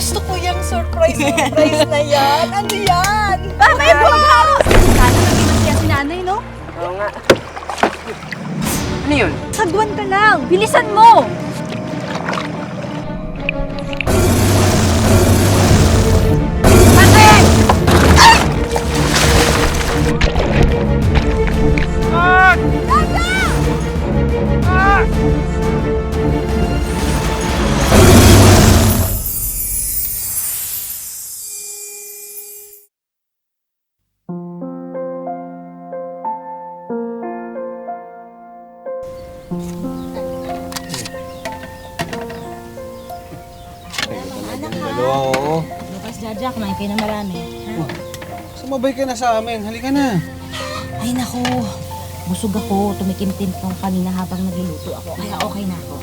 Gusto ko yung surprise na yan. Ano yan? May magharo! Sana naging si nanay, no? Oo nga. Ano yun? Sagwan ka lang! Bilisan mo! Oo. Bukas, Jaja, kumain kayo na marami. Sumabay ka na sa amin. Halika na. Ay, naku. Busog ako. Tumikim-tim ko kanina habang nagluluto ako. Kaya okay na ako.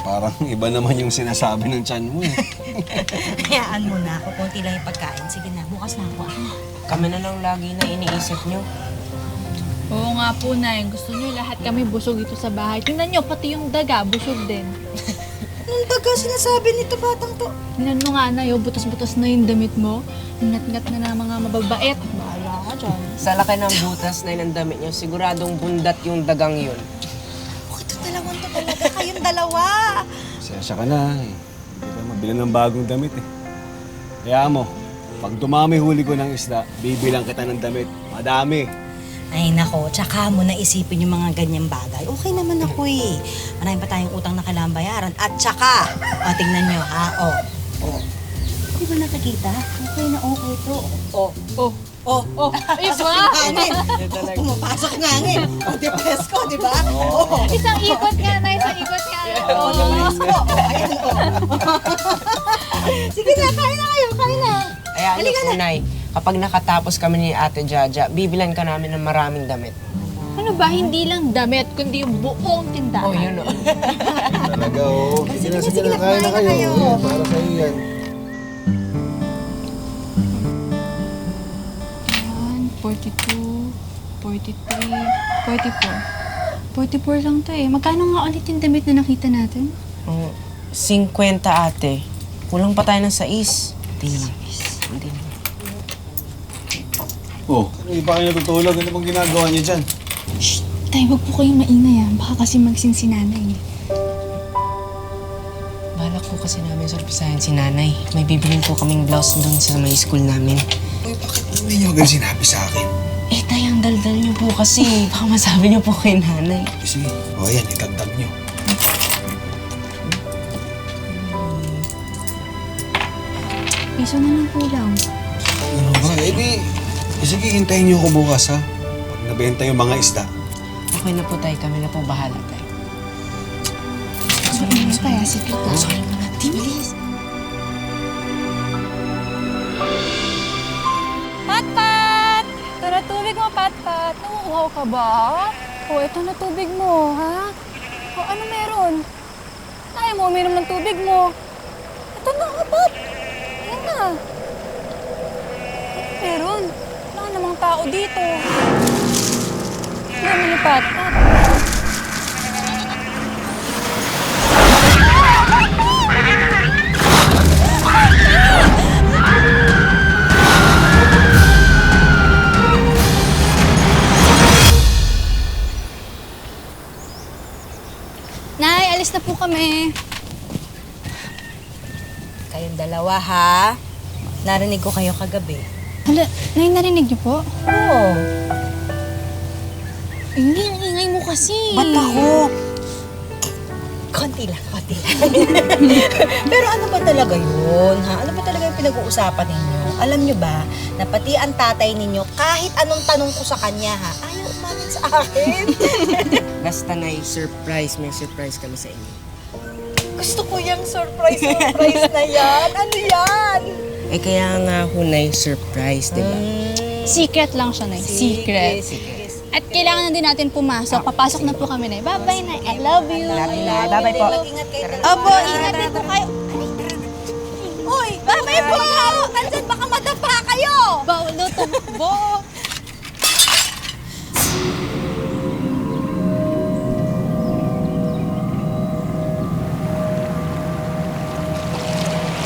Parang iba naman yung sinasabi ng tiyan mo eh. Hayaan mo na ako. Kunti lang yung pagkain. Sige na, bukas na ako. Kami na lang lagi na iniisip nyo. Oo nga po, Nay. Gusto niyo lahat kami busog dito sa bahay. Tingnan niyo, pati yung daga, busog din. Anong daga sinasabi nito batang to? Tingnan mo nga, Nay, oh, butas-butas na yung damit mo. Ngat-ngat na mga mababait. Bahala ka dyan. Sa laki ng butas na ng damit nyo, siguradong bundat yung dagang yun. Ito dalawang to talaga. Kayong dalawa. Sensya ka na eh. Hindi ka mabili ng bagong damit eh. Kaya mo, pag dumami huli ko ng isda, bibilang kita ng damit. Madami. Ay, nako. Tsaka mo na isipin yung mga ganyang bagay. Okay naman ako eh. Marami pa tayong utang na kailangan bayaran. At tsaka, tingnan nyo ha. Di ba nakikita? Okay na okay to. Iba! Hangin. Pumapasok ng hangin. Di presko, di ba? Isang ikot nga, Nay. Isang ikot nga. Di presko. Ayan o. Sige na, kain na kayo. Kain na. Kaya ano po, Nay, kapag nakatapos kami ni Ate Jaja, bibilan ka namin ng maraming damit. Ano ba, hindi lang damit, kundi yung buong tindahan. Oh, yun o. Talaga oo. Sige na, kaya na kayo. Para sa iyo yan. 42, 43, 44. 44 lang to eh. Magkano nga ulit yung damit na nakita natin? Oh, 50 ate. Kulang pa tayo ng 6. Hindi naman. Hindi naman. Oh, hindi pa kayo natutulog. Ano bang ginagawa niyo dyan? Shh! Tay, wag po kayong maingay ah. Baka kasi magsinsinanay. Balak po kasi namin sorpresahin si nanay. May bibilin po kaming blouse doon sa may school namin. Uy, bakit hindi niyo agad sinabi sa akin? Eh, tay, ang daldal niyo po kasi. Baka masabi niyo po kay nanay. Sige, o yan, itagdag niyo. Piso na lang po lang. Ano ba? Sige, hintayin niyo ako bukas ha. Pag nabenta yung mga isda. Okay na po tayo. Kami na po bahala tayo. Sorry, kaya secret ah. Sorry mo na. Bilis. Pat-pat! Tara, tubig mo, Pat-pat. Nanguuhaw ka ba? O, ito na tubig mo, ha? O, ano meron? Ayaw mo uminom ng tubig mo. Ito na, Pat! Ayan na. Ano meron? Wala namang tao dito. Ano ni Pat? Nay, alis na po kami. Kayong dalawa ha. Narinig ko kayo kagabi. Hala, Nay, narinig niyo po? Oo. Hindi, ang ingay mo kasi. Ba't ako? Konti lang, konti lang. Pero ano ba talaga yun, ha? Ano ba talaga yung pinag-uusapan ninyo? Alam nyo ba, na pati ang tatay ninyo, kahit anong tanong ko sa kanya, ha? Ayaw umamin sa akin. Basta na surprise. May surprise kami sa inyo. Gusto ko yung surprise na yan. Ano yan? Eh, kaya nga hunay surprise, di ba? Secret lang siya, Nay. Secret. At kailangan na din natin pumasok. Papasok na po kami, Nay. Bye-bye, Nay. I love you. Bye-bye po. Mag-ingat kayo dalawa. Opo, ingat din po kayo. Uy, bye-bye po! Tansan, baka madapa kayo! Baulo, tumbo.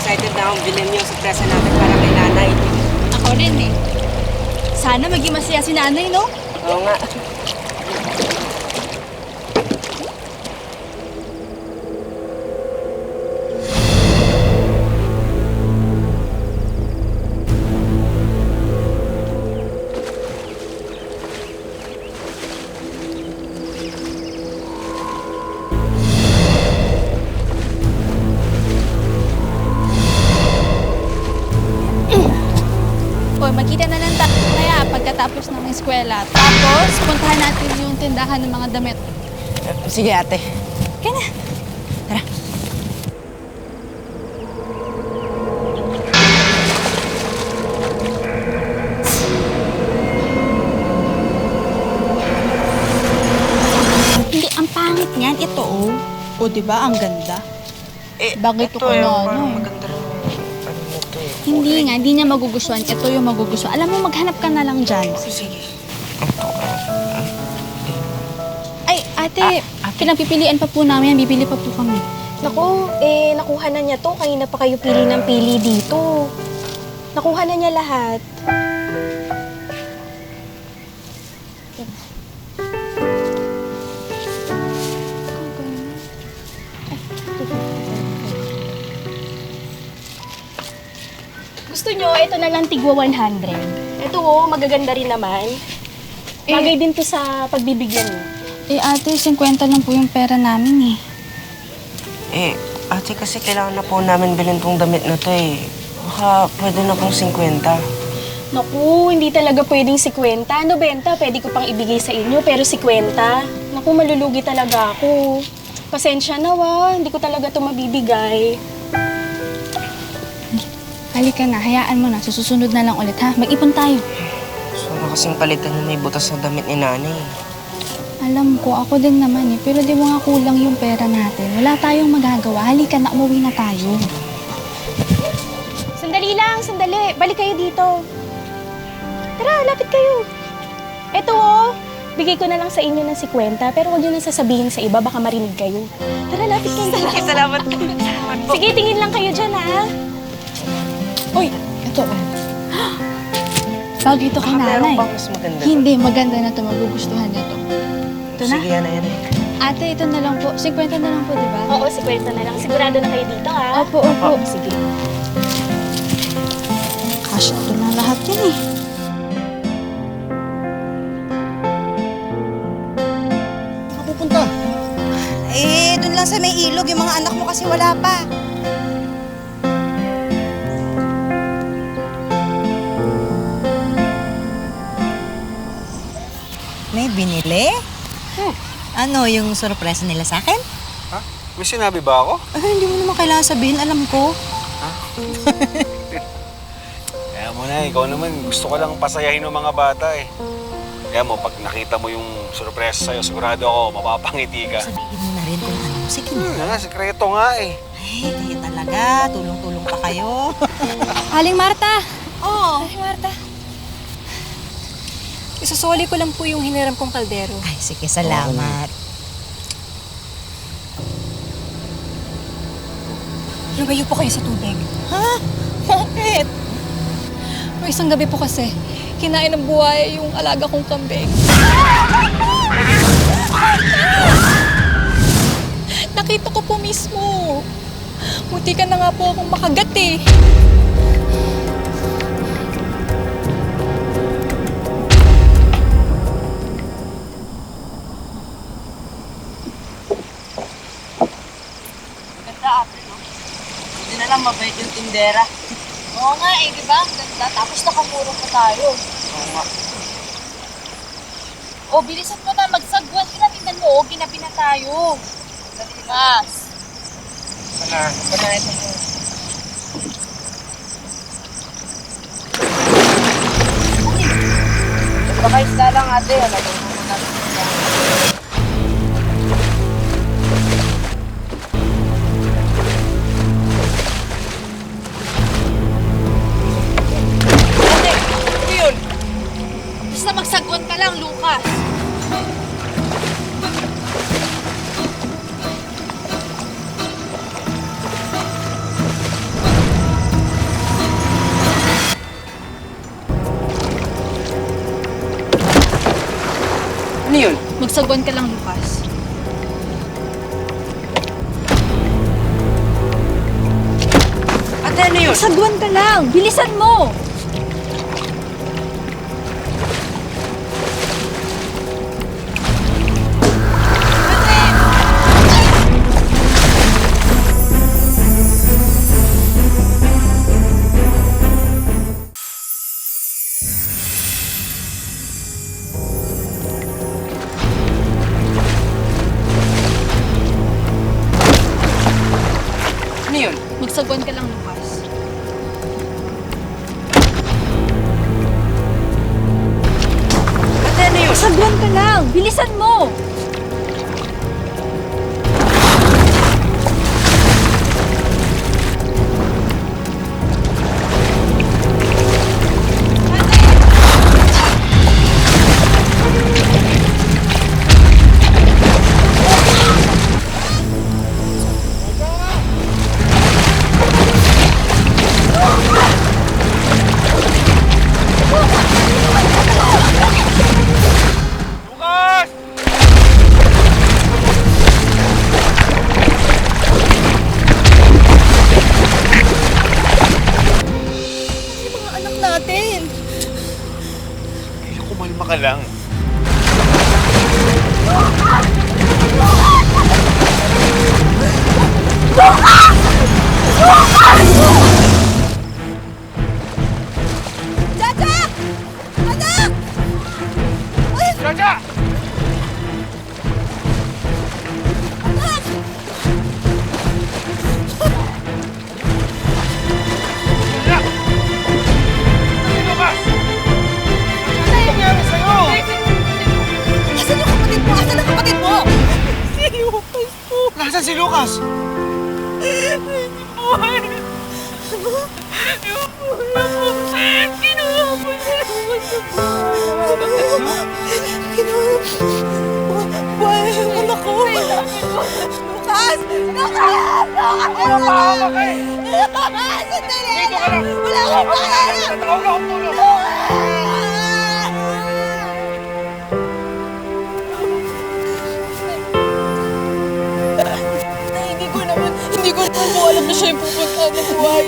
Sa excited na akong bilhin yung sorpresa natin para kay nanay. Ako rin eh. Sana maging masaya si nanay, no? Oo nga. O, magkita na lang tayo kaya pagkatapos ng eskwela. Tapos, puntahan natin yung tindahan ng mga damit. Sige ate. Kaya na. Tara. Hindi, ang pangit niyan. Ito, oh. O, di ba? Ang ganda. Bakit ito ko na, ano? maganda rin. Ano ito eh. Hindi nga, hindi niya magugustuhan. Ito yung magugustuhan. Alam mo, maghanap ka na lang dyan. Sige. Ay, ate, pinapipilian pa po namin. Bibili pa po kami. Naku, nakuha na niya to. Kanina pa kayo pili ng pili dito. Nakuha na niya lahat. Gusto nyo, ito na lang tigwa 100. Ito oh, magaganda rin naman. Bagay din to sa pagbibigyan mo. Eh, ate, 50 lang po yung pera namin eh. Ate kasi kailangan na po namin bilhin tong damit na to eh. Baka pwede na pong 50. Naku, hindi talaga pwedeng 50. Ano, benta? Pwede ko pang ibigay sa inyo, pero 50. Naku, malulugi talaga ako. Pasensya na hindi ko talaga to mabibigay. Halika na, hayaan mo na. Susunod na lang ulit, ha? Mag-ipon tayo. So na kasing palitan na may butas na damit ni nanay. Alam ko, ako din naman eh. Pero di mo nga kulang yung pera natin. Wala tayong magagawa. Halika na, umuwi na tayo. Sandali lang, sandali. Balik kayo dito. Tara, lapit kayo. Eto bigay ko na lang sa inyo ng 50, pero huwag nyo nang sasabihin sa iba, baka marinig kayo. Tara, lapit kayo. Salamat po. Sige, tingin lang kayo dyan, ha? Uy, ito oh. Bagay ito kay Baka nanay. meron pang mas maganda. Hindi, maganda na ito. Magugustuhan niya to. Ito na. Sige, yan. Ate, ito na lang po. 50 na lang po, di ba? Oo, 50 na lang. Sigurado na kayo dito, ha? Opo, opo. Sige. Kasya ito na lahat yan, eh. Saan ka pupunta? Eh, dun lang sa may ilog. Yung mga anak mo kasi wala pa. May binili? Ano, yung surprise nila sa akin? Ha? May sinabi ba ako? Ay, hindi mo naman kailangan sabihin. Alam ko. Kaya mo na, ikaw naman. Gusto ko lang pasayahin ng mga bata eh. Kaya mo, pag nakita mo yung surprise sa'yo, sigurado ako, mapapangiti ka. Sabihin mo na rin kung ano. Sige na. Sikreto nga eh. Ay, kayo talaga. Tulong-tulong pa kayo. Aling Marta! Oo. Ay, Marta. Isusuli ko lang po yung hiniram kong kaldero. Ay, sige, salamat. Lumayo po kayo sa tubig. Ha? Bakit? O isang gabi po kasi, kinain ng buhaya yung alaga kong kambing. Nakita ko po mismo. Munti ka na nga po akong makagat eh. Hindi na lang mabait yung tindera. Oo nga eh, di ba? Ang ganda. Tapos nakamurong pa tayo. Oo nga. O, bilisan mo na. Magsagwan ka na. Tingnan mo, ginabi na tayo. Mas. Sana ito mo. Baka isda lang ate. Ano mo natin? Basta magsagwan ka lang, Lucas. Ano yun? Magsagwan ka lang, Lucas. Ate, ano yun? Magsagwan ka lang! Bilisan mo! Ano yun? Magsagwan ka lang, Lucas. Ate, ano yun? Magsagwan ka lang! Bilisan mo! Kumalma ka lang. Nasaan si Lucas? Hindi ko naman po alam na siya yung pupunta ng buhay.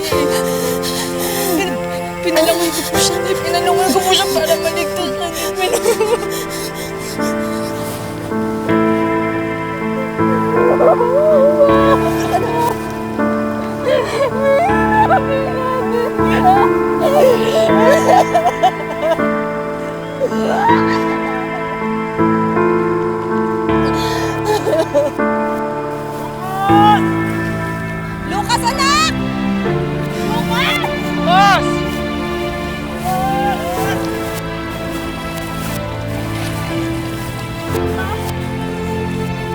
Pinalangan ko po siya. Pinalangan ko po siya para maligtas ka niya. Lucas, anak!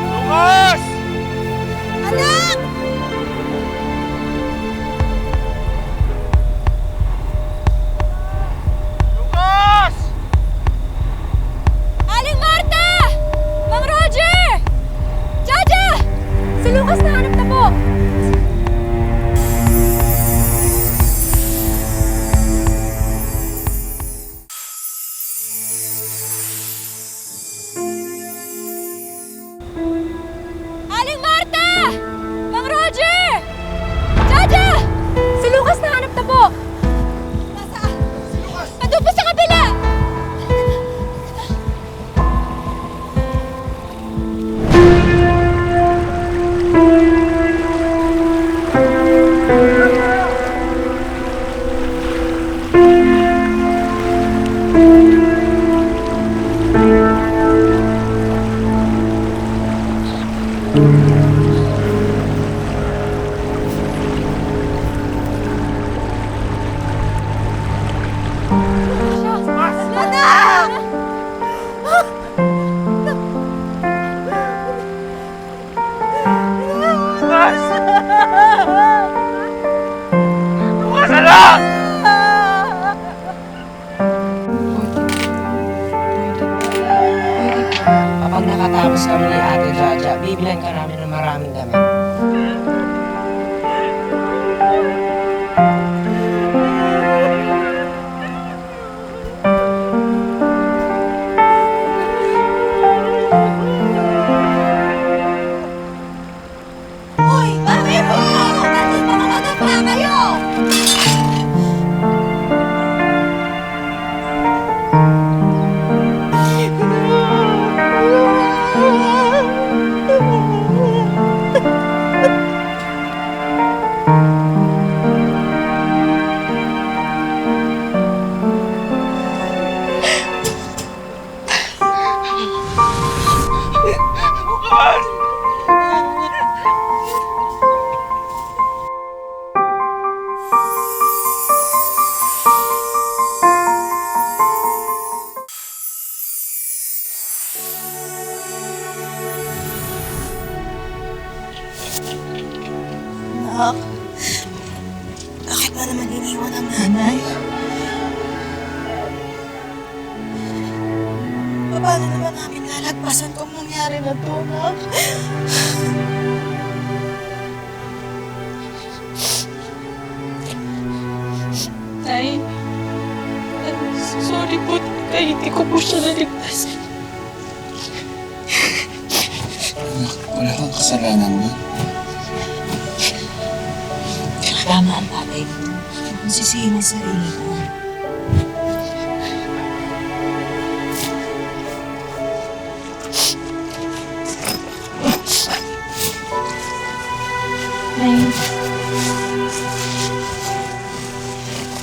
Lucas! Anak! naman iniwan ang nanay? Paano naman namin lalagpasan kung nangyari na to, Nak? Nay, sorry po kaya hindi ko po siya naligtas. Anak, wala kang kasalanan mo. Tama ang tatay mo. Kung sisihin ang sarili mo. Nay,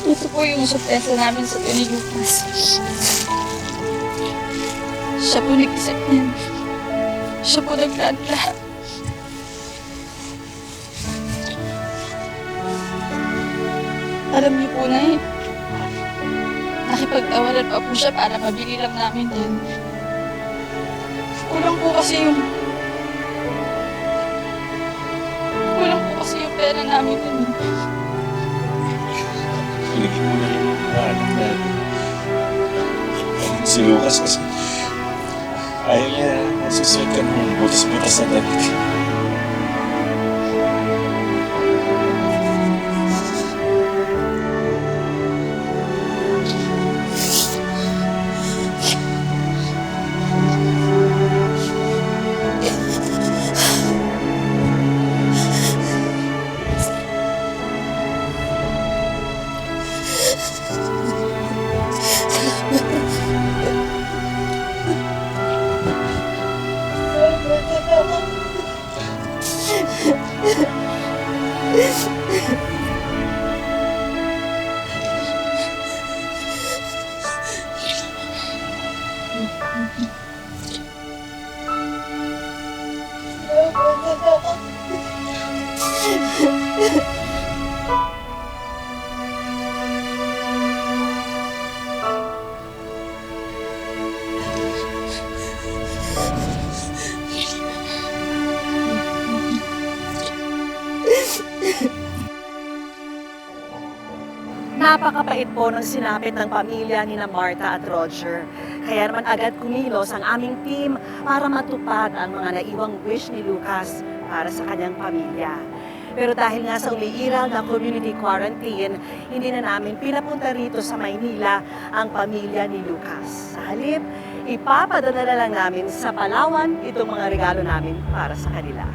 ito po yung sorpresa namin sa ni Lucas. Siya po nag-isip niyan. Siya po naglahat. Alam niyo po, Nay, nakipag-tawanan pa po siya para mabili lang namin yan. Kulang po kasi yung pera namin yun. Pinigin mo na rin yung mga anak natin. Si Lucas kasi ayaw niya nasusuot ka ng butas-butas na damit. Napakapait po ng sinapit ng pamilya ni na Martha at Roger. Kaya naman agad kumilos ang aming team para matupad ang mga naiwang wish ni Lucas para sa kanyang pamilya. Pero dahil nga sa umiiral na community quarantine, hindi na namin pinapunta rito sa Maynila ang pamilya ni Lucas. Sa halip, ipapadala na lang namin sa Palawan itong mga regalo namin para sa kanila.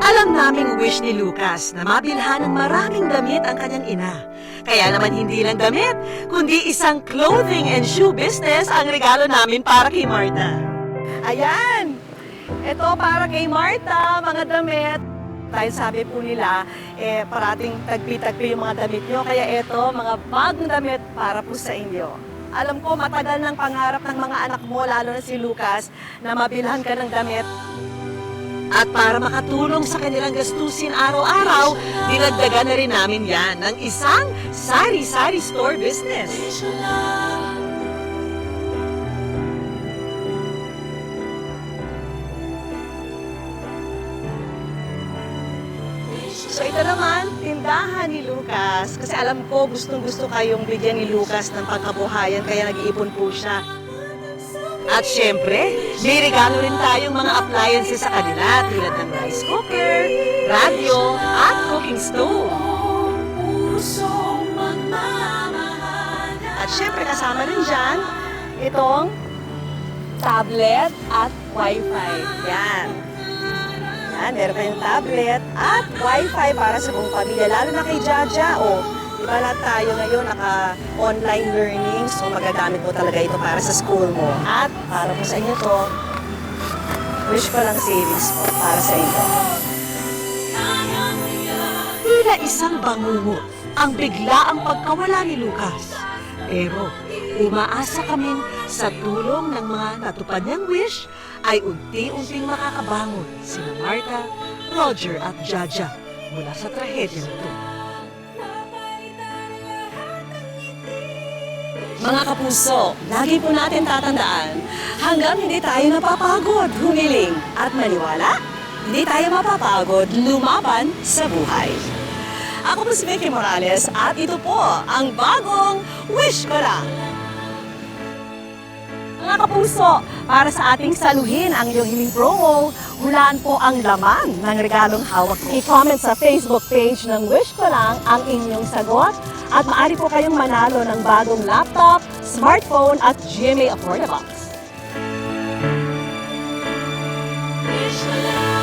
Alam naming wish ni Lucas na mabilhan ng maraming damit ang kanyang ina. Kaya naman hindi lang damit, kundi isang clothing and shoe business ang regalo namin para kay Martha. Ayan! Ito para kay Martha, mga damit. Dahil sabi po nila, parating tagpi-tagpi yung mga damit nyo. Kaya ito, mga bagong damit para po sa inyo. Alam ko, matagal ng pangarap ng mga anak mo, lalo na si Lucas, na mabilhan ka ng damit. At para makatulong sa kanilang gastusin araw-araw, dinagdagan na rin namin yan ng isang sari-sari store business. So ito naman, tindahan ni Lucas. Kasi alam ko, gustong-gusto kayong bigyan ni Lucas ng pangkabuhayan, kaya nag-iipon po siya. At syempre, may regalo rin tayong mga appliances sa kanila tulad ng rice cooker, radio, at cooking stove. At syempre, kasama rin dyan itong tablet at wifi. Yan. Yan, meron kayong tablet at wifi para sa buong pamilya, lalo na kay Jaja. Diba lahat tayo ngayon naka-online learning, so magagamit mo talaga ito para sa school mo. At para po sa inyo to, wish ko lang savings po para sa inyo. Tila isang bangungot ang bigla ang pagkawala ni Lucas. Pero umaasa kami sa tulong ng mga natupad niyang wish ay unti-unting makakabangon sina Martha, Roger at Jaja mula sa trahedya nito. Mga kapuso, lagi po natin tatandaan, hanggang hindi tayo napapagod, humiling at maniwala, hindi tayo mapapagod lumaban sa buhay. Ako po si Vicky Morales at ito po ang bagong Wish Ko Lang. Mga kapuso, para sa ating saluhin ang iyong hiling promo, hulaan po ang laman ng regalong hawak ko. I-comment sa Facebook page ng Wish Ko Lang ang inyong sagot at maaari po kayong manalo ng bagong laptop, smartphone at GMA Affordabox. Wish Ko Lang!